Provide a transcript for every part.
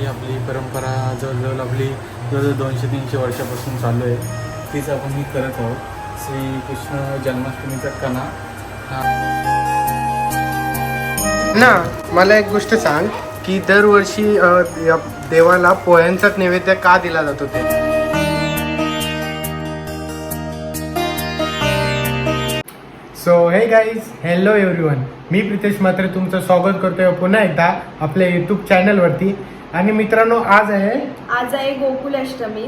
ही आपली परंपरा जवळजवळ आपली जवळजवळ 200-300 वर्षापासून चालू आहे. तीच आपण ही करत आहोत. श्रीकृष्ण जन्माष्टमीचा कणा ना. मला एक गोष्ट सांग की दरवर्षी या देवाला पोह्यांचाच नैवेद्य का दिला जातो ते? सो हे गाईज, हॅलो एव्हरीवन, मी प्रितेश मात्र तुमचं स्वागत करतोय पुन्हा एकदा आपल्या यूट्यूब चॅनलवरती. आणि मित्रांनो, आज आहे गोकुलाष्टमी.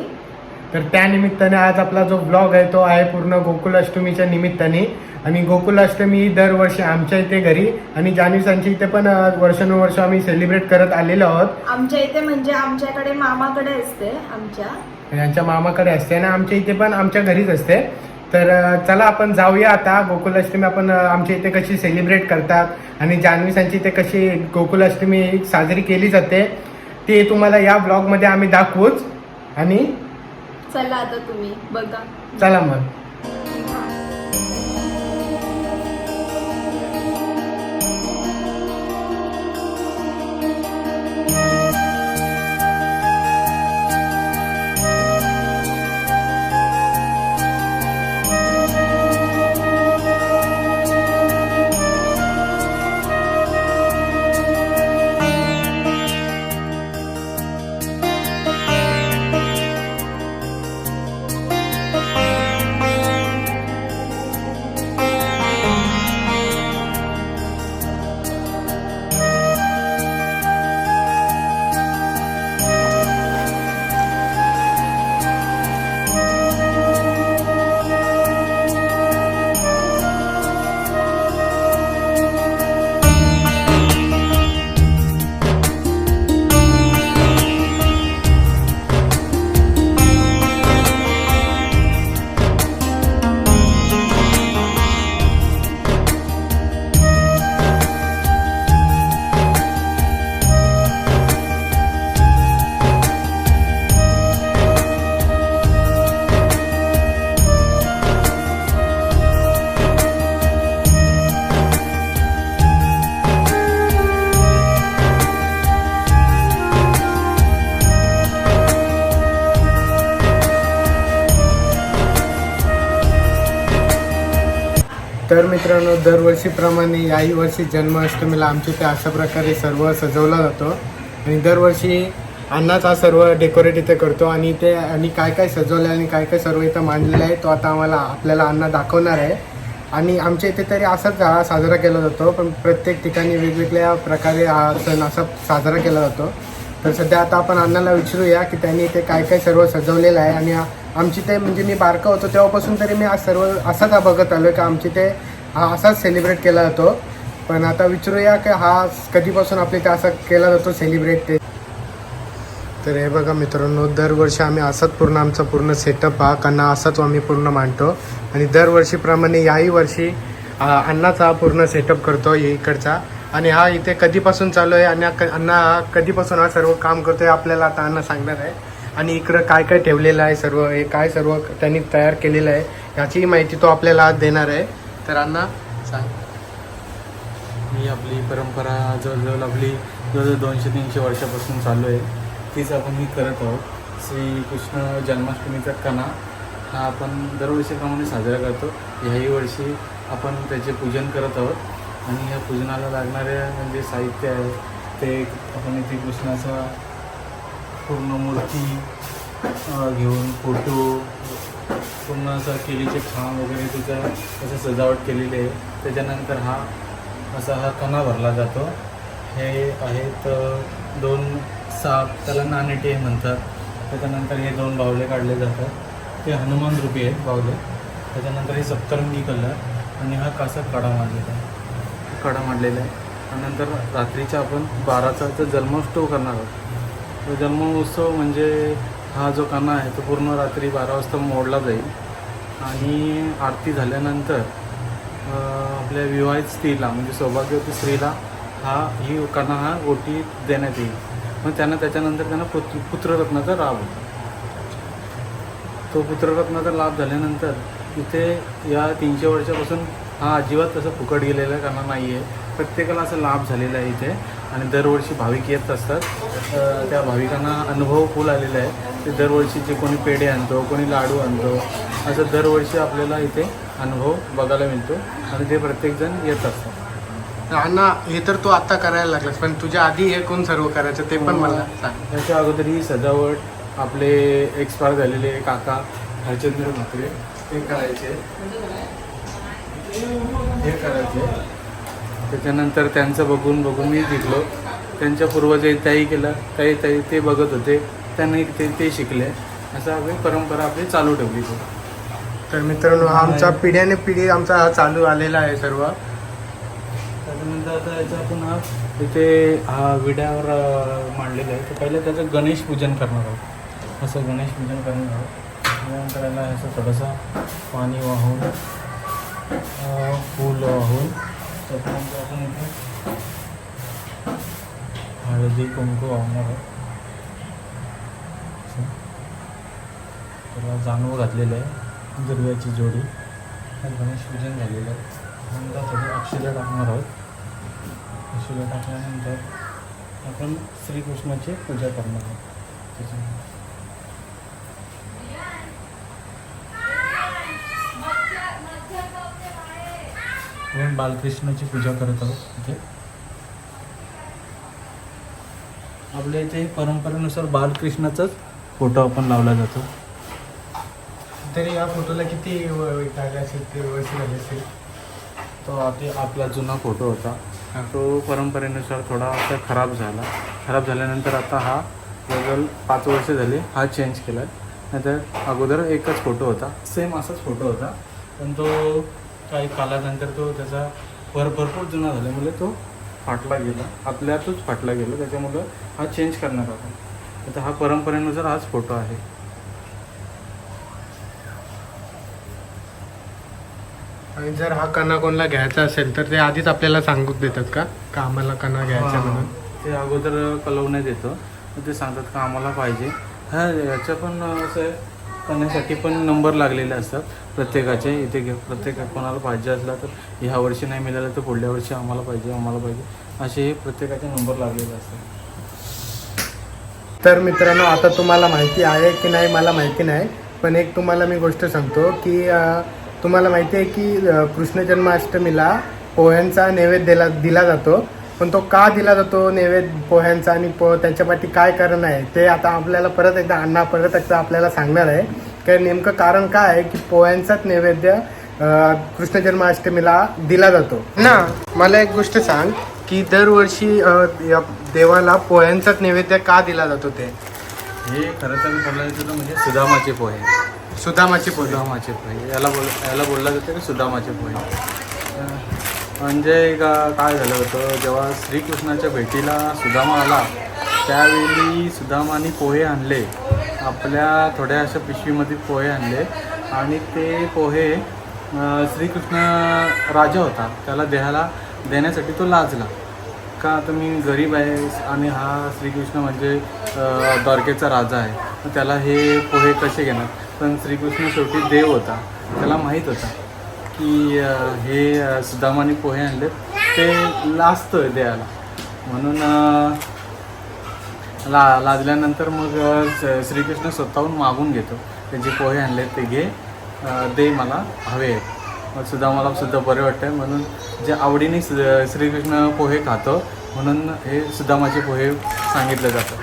तर त्या निमित्ताने आज आपला जो ब्लॉग आहे तो आहे पूर्ण गोकुलाष्टमीच्या निमित्ताने. आणि गोकुलाष्टमी ही दरवर्षी आमच्या इथे घरी आणि जान्हवीसांच्या इथे पण वर्षानुवर्ष आम्ही सेलिब्रेट करत आलेलो आहोत. आमच्या इथे म्हणजे आमच्याकडे मामाकडे असते, यांच्या मामाकडे असते आणि आमच्या इथे पण आमच्या घरीच असते. तर चला आपण जाऊया आता. गोकुलाष्टमी आपण आमच्या इथे कशी सेलिब्रेट करतात आणि जान्हवीसांची इथे कशी गोकुलाष्टमी साजरी केली जाते ते तुम्हाला या ब्लॉगमध्ये आम्ही दाखवूच. आणि चला आता तुम्ही बघा. चला मग. तर मित्रांनो, दरवर्षीप्रमाणे याही वर्षी जन्माष्टमीला आमच्या इथे अशा प्रकारे सर्व सजवला जातो. आणि दरवर्षी अण्णाच हा सर्व डेकोरेट इथे करतो. आणि इथे आणि काय काय सजवलं आहे आणि काय काय सर्व इथं मांडलेलं आहे तो आता आपल्याला अण्णा दाखवणार आहे. आणि आमच्या इथे तरी असाच हा साजरा केला जातो, पण प्रत्येक ठिकाणी वेगवेगळ्या प्रकारे हा सण असा साजरा केला जातो. तर सध्या आता आपण अण्णाला विचारूया की त्यांनी इथे काय काय सर्व सजवलेलं आहे. आणि आमची ते म्हणजे मी बारका होतो तेव्हापासून तरी मी आज सर्व असाच बघत आलो का आमची ते हा असाच सेलिब्रेट केला जातो. पण आता विचारूया की हा कधीपासून आपल्या इथे असा केला जातो सेलिब्रेट ते. तर हे बघा मित्रांनो, दरवर्षी आम्ही असाच पूर्ण आमचा पूर्ण सेटअप हा कणा असाच आम्ही पूर्ण मांडतो. आणि दरवर्षीप्रमाणे याही वर्षी अण्णाचा हा पूर्ण सेटअप करतो इकडचा. आणि हा इथे कधीपासून चालू आहे आणि अण्णा कधीपासून हा सर्व काम करतो आहे आपल्याला आता अण्णा सांगणार आहे. आणि इकडं काय काय ठेवलेलं आहे सर्व, हे काय सर्व त्यांनी तयार केलेलं आहे याचीही माहिती तो आपल्याला आज देणार आहे. तर अण्णा सांग. ही आपली परंपरा जवळजवळ आपली 200-300 वर्षापासून चालू आहे. तीच आपण ही करत आहोत. श्रीकृष्ण जन्माष्टमीचा कणा हा आपण दरवर्षीप्रमाणे साजरा करतो. ह्याही वर्षी आपण त्याचे पूजन करत आहोत. आणि या पूजनाला लागणारे म्हणजे साहित्य आहे ते आपण इथे कृष्णाचा पूर्ण मूर्ती घेऊन फोटो पूर्ण असं केळीचे खांब वगैरे तिचं असं सजावट केलेली आहे. त्याच्यानंतर हा कणा भरला जातो. हे आहेत 2 साप, त्याला नाणेटे म्हणतात. त्याच्यानंतर हे 2 बावले काढले जातात, ते हनुमान रूपी आहेत बावले. त्याच्यानंतर हे सप्तरंगी कलर आणि हा कासा कडा मांडलेला आहे, त्यानंतर रात्रीच्या आपण 12चा जन्मोत्सव करणार आहोत. तो जन्मोत्सव म्हणजे हा जो कणा आहे तो पूर्ण रात्री 12 वाजता मोडला जाईल. आणि आरती झाल्यानंतर आपल्या विवाहित स्त्रीला म्हणजे सौभाग्यवती स्त्रीला ही कणा हा ओटी देण्यात येईल. मग त्याच्यानंतर त्यांना पुत्ररत्नाचा लाभ होतो. तो पुत्ररत्नाचा लाभ झाल्यानंतर इथे या 300 वर्षापासून हा अजिबात तसं फुकट गेलेला कणा नाही आहे. प्रत्येकाला असा लाभ झालेला आहे इथे. आणि दरवर्षी भाविक येत असतात. त्या भाविकांना अनुभव फुल आलेला आहे. ते दरवर्षी जे कोणी पेढे आणतो, कोणी लाडू आणतो, असं दरवर्षी आपल्याला इथे अनुभव बघायला मिळतो आणि ते प्रत्येकजण येत असतात. अण्णा हे तर तू आता करायला लागलास, पण तुझ्या आधी हे कोण सर्व करायचं ते पण मला सांग. त्याच्या अगोदर ही सजावट आपले एक्सपायर झालेले काका हरचंद्र म्हात्रे हे करायचे. त्याच्यानंतर त्यांचं बघून मी शिकलो. त्यांच्या पूर्वजांनी त्याही केलं, त्याही ते बघत होते, त्यांनी ते शिकले. असं आपली परंपरा आपली चालू ठेवली. तर मित्रांनो आमचा पिढ्याने पिढी आमचा हा चालू आलेला आहे सर्व. त्याच्यानंतर आता याचा पुन्हा इथे हा विड्यावर मांडलेला आहे. तर पहिले त्याचं गणेश पूजन करणार आहोत. असं गणेश पूजन करणार आहोत. त्यानंतर याला असं थोडंसं पाणी वाहून फूल वाहून त्याच्यानंतर आपण इथे हळदी कुंकू वाहणार आहोत. त्याला जानू घातलेलं आहे, दुर्व्याची जोडी. गणेश पूजन झालेलं आहे. नंतर थोडी अक्षता टाकणार आहोत. अक्षता टाकल्यानंतर आपण श्रीकृष्णाची पूजा करणार आहोत. त्याच्यानंतर आपण बालकृष्णाची पूजा करत आहोत. इथे आपल्या इथे परंपरेनुसार बालकृष्णाचाच फोटो आपण लावला जातो. तरी या फोटोला किती झाले असेल, ते वर्ष झाले असेल? तो आपला जुना फोटो होता. तो परंपरेनुसार थोडासा खराब झाल्यानंतर आता हा जवळजवळ 5 वर्ष झाले हा चेंज केला आहे. नाहीतर अगोदर एकच फोटो होता, सेम असाच फोटो होता. पण तो काही कालानंतर तो त्याचा भरपूर जुना झाल्यामुळे तो फाटला गेला, आपल्यातच फाटला गेला. त्याच्यामुळं हा चेंज करणार आपण. आता हा परंपरेनुसार हाच फोटो आहे. आणि जर हा कणा कोणाला घ्यायचा असेल तर ते आधीच आपल्याला सांगून देतात का आम्हाला कणा घ्यायचा म्हणून? ते अगोदर कळवण्यात येतं. ते सांगतात का आम्हाला पाहिजे. हा याच्या पण असं आहे, कण्यासाठी पण नंबर लागलेले असतात प्रत्येकाचे. इथे प्रत्येक कोणाला पाहिजे असला तर ह्या वर्षी नाही मिळालं तर पुढल्या वर्षी आम्हाला पाहिजे असे प्रत्येकाचे नंबर लागलेले असतात. तर मित्रांनो आता तुम्हाला माहिती आहे की नाही मला माहिती नाही, पण एक तुम्हाला मी गोष्ट सांगतो की तुम्हाला माहिती आहे की कृष्ण जन्माष्टमीला पोह्यांचा नैवेद्य दिला जातो. पण तो का दिला जातो नैवेद्य पोह्यांचा आणि त्याच्या पाठी काय कारण आहे ते आता आपल्याला परत एकदा आपल्याला सांगणार आहे. कारण नेमकं कारण काय आहे की पोह्यांचाच नैवेद्य कृष्ण जन्माष्टमीला दिला जातो ना. मला एक गोष्ट सांग की दरवर्षी या देवाला पोह्यांचाच नैवेद्य का दिला जातो? ते हे खरं तर बोलायचं तर म्हणजे सुदामाचे पोहे. सुदामाचे पोहे याला बोलला जातं की सुदामाचे पोहे. म्हणजे काय झालं होतं, जेव्हा श्रीकृष्णाच्या भेटीला सुदामा आला त्यावेळी सुदामाने पोहे आणले. आपल्या थोड्या अशा पिशवीमध्ये पोहे आणले आणि ते पोहे श्रीकृष्ण राजा होता, त्याला देण्यासाठी तो लाजला का तर मी गरीब आहे आणि हा श्रीकृष्ण म्हणजे द्वारकेचा राजा आहे, तर त्याला हे पोहे कसे घेणार. पण श्रीकृष्ण शेवटी देव होता, त्याला माहीत होता की हे सुदामाने पोहे आणले ते लाजतोय द्यायला. म्हणून लाजल्यानंतर मग श्रीकृष्ण स्वतःहून मागून घेतो, ते जे पोहे आणले ते घे, दे मला हवे आहेत. मग सुदामाला सुद्धा बरे वाटतं आहे, म्हणून जे आवडीने श्रीकृष्ण पोहे खातो म्हणून हे सुदामाचे पोहे सांगितलं जातं.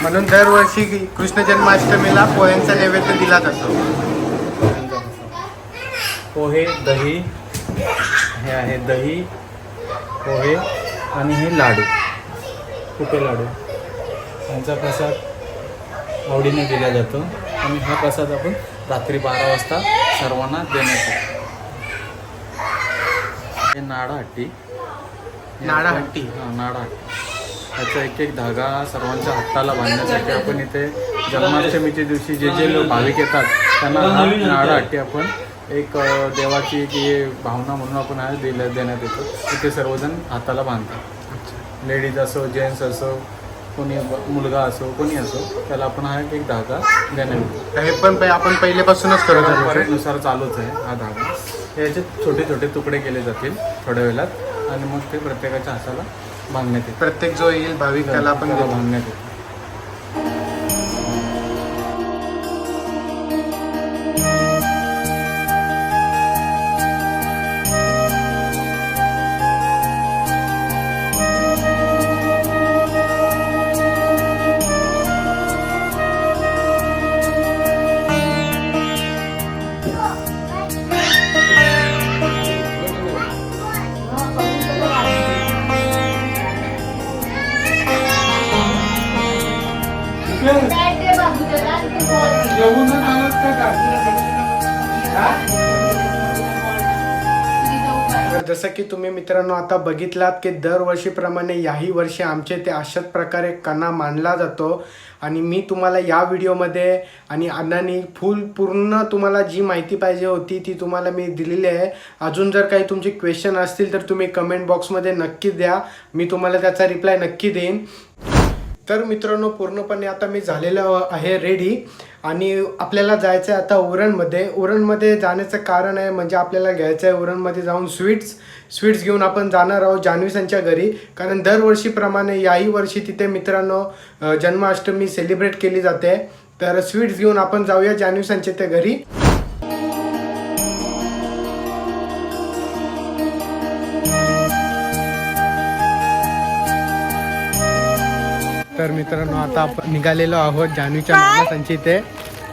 म्हणून दरवर्षी कृष्ण जन्माष्टमीला पोह्यांचा नैवेद्य दिला जातो. पोहे, दही, हे आहे दही, पोहे आणि हे लाडू, कुटे लाडू, यांचा प्रसाद आवडीने दिला जातो. आणि हा प्रसाद आपण रात्री 12 वाजता सर्वांना देण्यात येतो. हे नाडाहट्टी. नाडाहट्टी. हां, नाडाहट्टी. त्याचा एक धागा सर्वांच्या हाताला बांधण्यासाठी आपण इथे जन्माष्टमीच्या दिवशी जे लोक भाविक येतात त्यांना हा नाडाहट्टी आपण एक देवाची की भावना म्हणून आपण हा देण्यात येतो. इथे सर्वजण हाताला बांधतात. लेडीज असो, जेंट्स असो, कोणी मुलगा असो, कोणी असो, त्याला आपण हा एक धागा देण्यात येतो. हे पण आपण पहिल्यापासूनच करत आहोत. परंपरेनुसार चालूच आहे हा धागा. याचे छोटे छोटे तुकडे केले जातील थोड्या वेळात आणि मग ते प्रत्येकाच्या हाताला बांधण्यात येते. प्रत्येक जो येईल भाविक त्याला आपण त्याला देतो. बांधण्यात येते. तर जसं की तुम्ही मित्रांनो आता बघितलात की दरवर्षीप्रमाणे याही वर्षी आमचे ते अशाच प्रकारे कणा मांडला जातो. आणि मी तुम्हाला या व्हिडिओमध्ये आणि अण्णांनी पूर्ण तुम्हाला जी माहिती पाहिजे होती ती तुम्हाला मी दिलेली आहे. अजून जर काही तुमचे क्वेश्चन असतील तर तुम्ही कमेंट बॉक्समध्ये नक्की द्या, मी तुम्हाला त्याचा रिप्लाय नक्की देईन. तर मित्रांनो पूर्णपणे आता मी झालेलो आहे रेडी आणि आपल्याला जायचं आहे आता उरणमध्ये. उरणमध्ये जाण्याचं कारण आहे म्हणजे आपल्याला घ्यायचं आहे उरणमध्ये जाऊन स्वीट्स घेऊन आपण जाणार आहोत जान्हवीसांच्या घरी. कारण दरवर्षीप्रमाणे याही वर्षी तिथे मित्रांनो जन्माष्टमी सेलिब्रेट केली जाते. तर स्वीट्स घेऊन आपण जाऊया जान्हवीसांच्या त्या घरी. तर मित्रांनो आता आपण निघालेलो आहोत जान्हवीच्या मामासांची इथे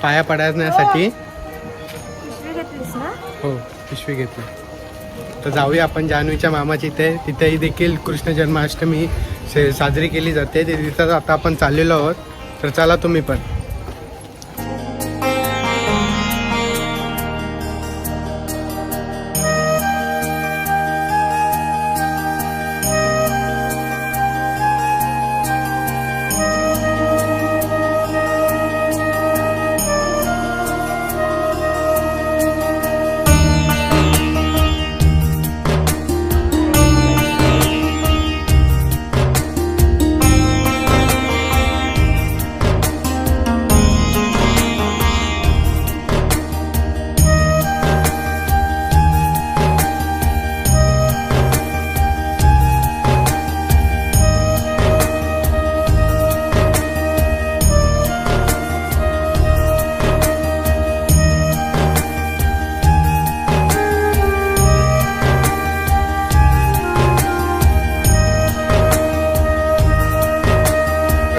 पाया पडण्यासाठी. हो पिशवी घेतली. तर जाऊया आपण जान्हवीच्या मामाची इथे. तिथेही देखील कृष्ण जन्माष्टमी साजरी केली जाते. ते तिथं आता आपण चाललेलो आहोत. तर चला तुम्ही पण.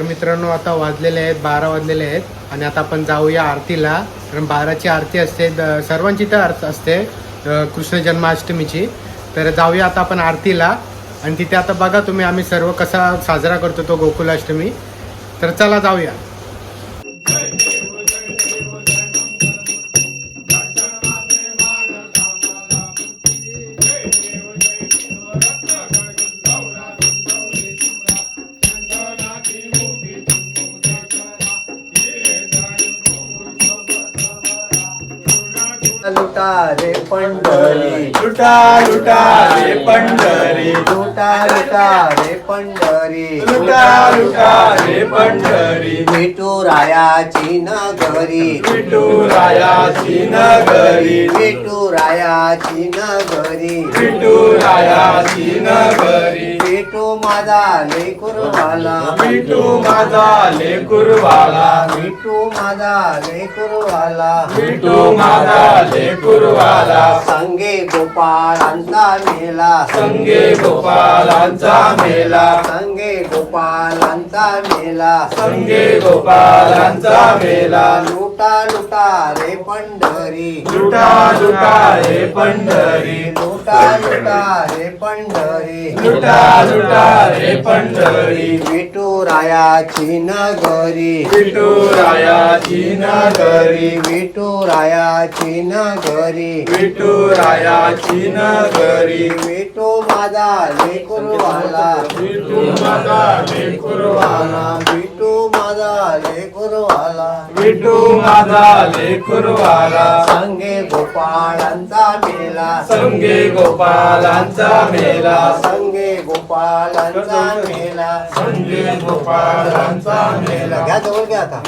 मित्रांनो आता वाजलेले आहेत 12 वाजलेले आहेत आणि आता आपण जाऊया आरतीला. कारण 12ची आरती असते, सर्वांची तर आरती असते कृष्ण जन्माष्टमीची. तर जाऊया आता आपण आरतीला आणि तिथे आता बघा तुम्ही आम्ही सर्व कसा साजरा करतो तो गोकुलाष्टमी. तर चला जाऊया. लुटा रे पंढरी, लुटा लुटा रे पंढरी, लुटा लुटा रे पंढरी, लुटा लुटा रे पंढरी. विठुरायाची नगरी, विठुरायाची नगरी, विठुरायाची नगरी, विठुरायाची नगरी. विठू माझा लेकुरवाला, विठू माझा लेकुरवाला, विठू माझा लेकुरवाला, विठू माझा लेकुरवाला. संगे गोपाळांचा मेला, संगे गोपालांचा मेला, संगे गोपाळांचा मेला, संगे गोपालांचा मेला. लुटा लुटा रे पंढरी, लुटा लुटा रे पंढरी, लुटा लुटा रे पंढरी, लुटा लुटा रे पंढरी. विठुरायाची नगरी, विठुरायाची नगरी, विठुरायाची नगरी, विठुरायाची नगरी. विठू माझा लेकुरवाला, विठू माझा लेकुरवाला, विठू माझा लेकुरवाला, विठू माझा लेकुरवाला. संगे गोपाळांचा मेला, संगे गोपालांचा मेला, संगे गोपाळांचा मेला, संगे गोपालांचा मेला. घ्या जवळ घ्या आता.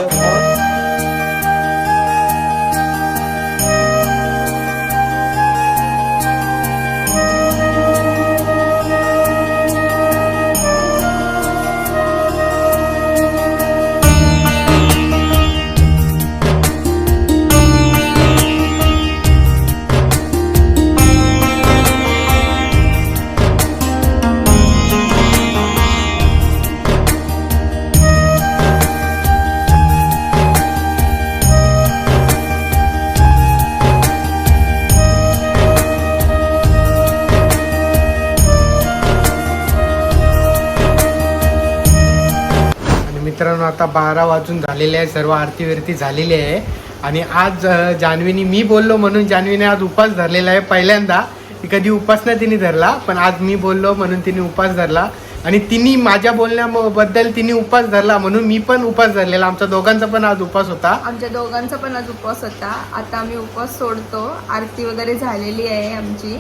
मित्रांनो आता 12 वाजून झालेले आहे, सर्व आरती विरती झालेली आहे. आणि आज जान्हवीनी, मी बोललो म्हणून जान्हवीने आज उपास धरलेला आहे पहिल्यांदा. ती कधी उपास नाही तिने धरला, पण आज मी बोललो म्हणून तिने उपास धरला. आणि तिने माझ्या बोलण्याबद्दल तिने उपास धरला म्हणून मी पण उपास धरलेला. आमचा दोघांचा पण आज उपास होता. आमच्या दोघांचा पण आज उपवास होता. आता आम्ही उपवास सोडतो. आरती वगैरे झालेली आहे आमची.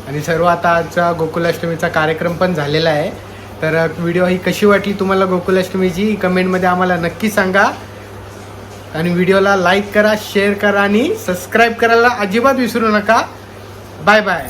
आणि सर्व आता आजचा गोकुलाष्टमीचा कार्यक्रम पण झालेला आहे. तर व्हिडिओ ही कशी वाटली तुम्हाला गोकुलाष्टमीची कमेंटमध्ये आम्हाला नक्की सांगा. आणि व्हिडिओला लाईक करा, शेअर करा आणि सबस्क्राईब करायला अजिबात विसरू नका. Bye bye.